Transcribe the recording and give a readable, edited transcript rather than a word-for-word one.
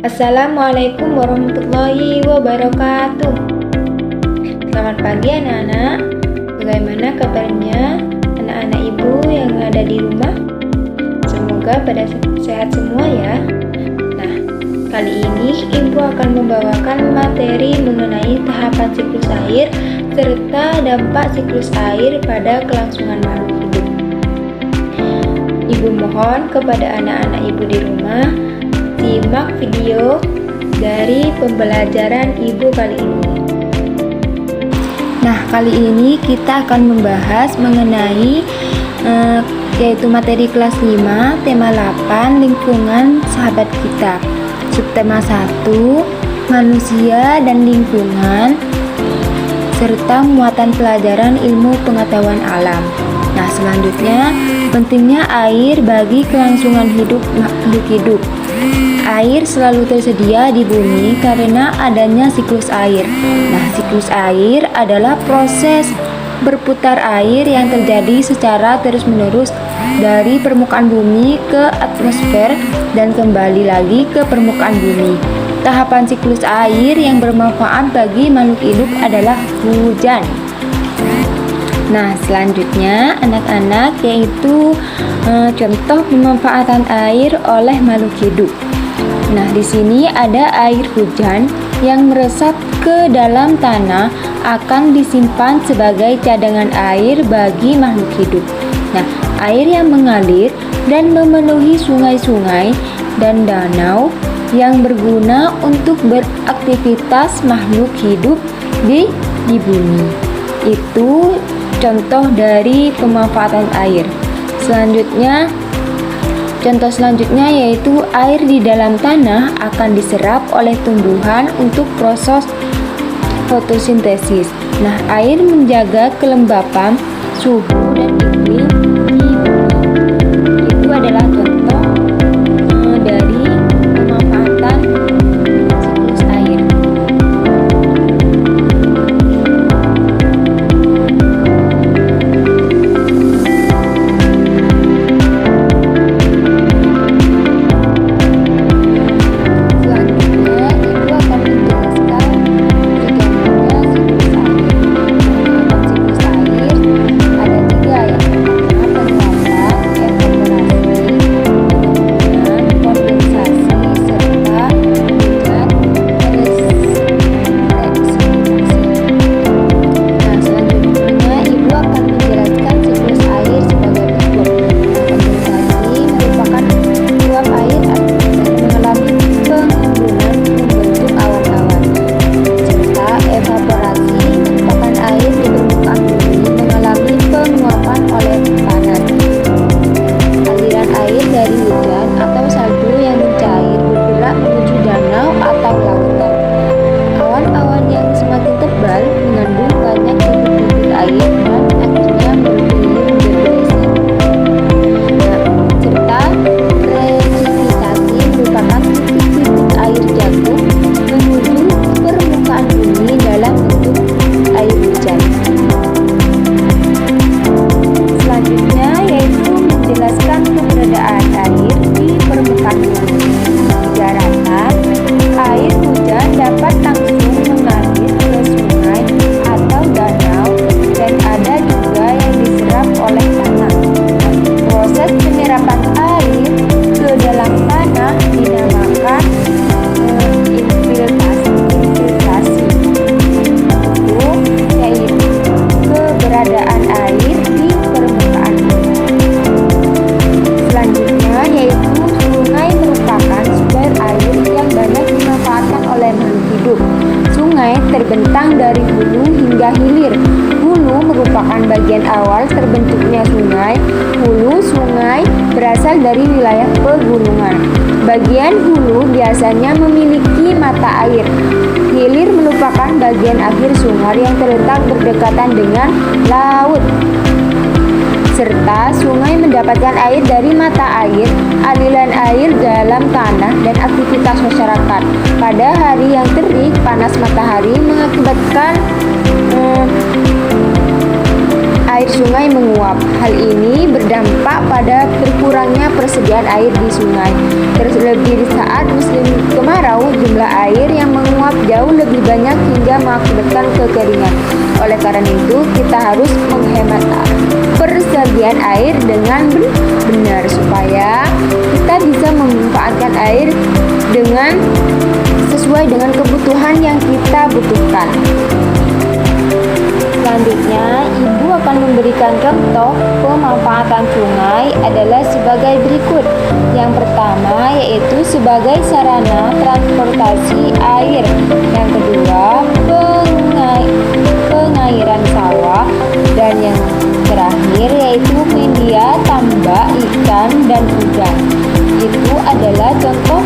Assalamualaikum warahmatullahi wabarakatuh. Selamat pagi anak-anak. Bagaimana kabarnya anak-anak ibu yang ada di rumah? Semoga pada sehat semua ya. Nah, kali ini ibu akan membawakan materi mengenai tahapan siklus air serta dampak siklus air pada kelangsungan makhluk hidup. Ibu mohon kepada anak-anak ibu di rumah simak video dari pembelajaran ibu kali ini. Nah, kali ini kita akan membahas mengenai yaitu materi kelas 5, tema 8, lingkungan sahabat kita. Subtema 1, manusia dan lingkungan, serta muatan pelajaran ilmu pengetahuan alam. Nah, selanjutnya, pentingnya air bagi kelangsungan hidup makhluk hidup. Air selalu tersedia di bumi karena adanya siklus air. Nah, siklus air adalah proses berputar air yang terjadi secara terus-menerus dari permukaan bumi ke atmosfer dan kembali lagi ke permukaan bumi. Tahapan siklus air yang bermanfaat bagi makhluk hidup adalah hujan. Nah, selanjutnya anak-anak yaitu contoh pemanfaatan air oleh makhluk hidup. Nah, di sini ada air hujan yang meresap ke dalam tanah akan disimpan sebagai cadangan air bagi makhluk hidup. Nah, air yang mengalir dan memenuhi sungai-sungai dan danau yang berguna untuk beraktivitas makhluk hidup di bumi. Itu contoh dari pemanfaatan air. Contoh selanjutnya yaitu air di dalam tanah akan diserap oleh tumbuhan untuk proses fotosintesis. Nah, air menjaga kelembapan, suhu, dan iklim di bumi. Itu adalah contoh dari pemanfaatan siklus air. Terbentang dari hulu hingga hilir. Hulu merupakan bagian awal terbentuknya sungai. Hulu sungai berasal dari wilayah pegunungan. Bagian hulu biasanya memiliki mata air. Hilir merupakan bagian akhir sungai yang terletak berdekatan dengan laut. Serta sungai mendapatkan air dari mata air, aliran air dalam tanah, dan aktivitas masyarakat. Pada hari yang terik, panas matahari mengakibatkan air sungai menguap. Hal ini berdampak pada berkurangnya persediaan air di sungai. Terlebih saat musim kemarau, jumlah air yang menguap jauh lebih banyak hingga mengakibatkan kekeringan. Oleh karena itu, kita harus menghemat persediaan air dengan benar supaya kita bisa memanfaatkan air dengan sesuai dengan kebutuhan yang kita butuhkan. Selanjutnya, Ibu akan memberikan contoh pemanfaatan sungai adalah sebagai berikut. Yang pertama yaitu sebagai sarana transportasi air. Yang kedua, pengairan sawah. Dan yang terakhir yaitu media tambak ikan dan udang. Itu adalah contoh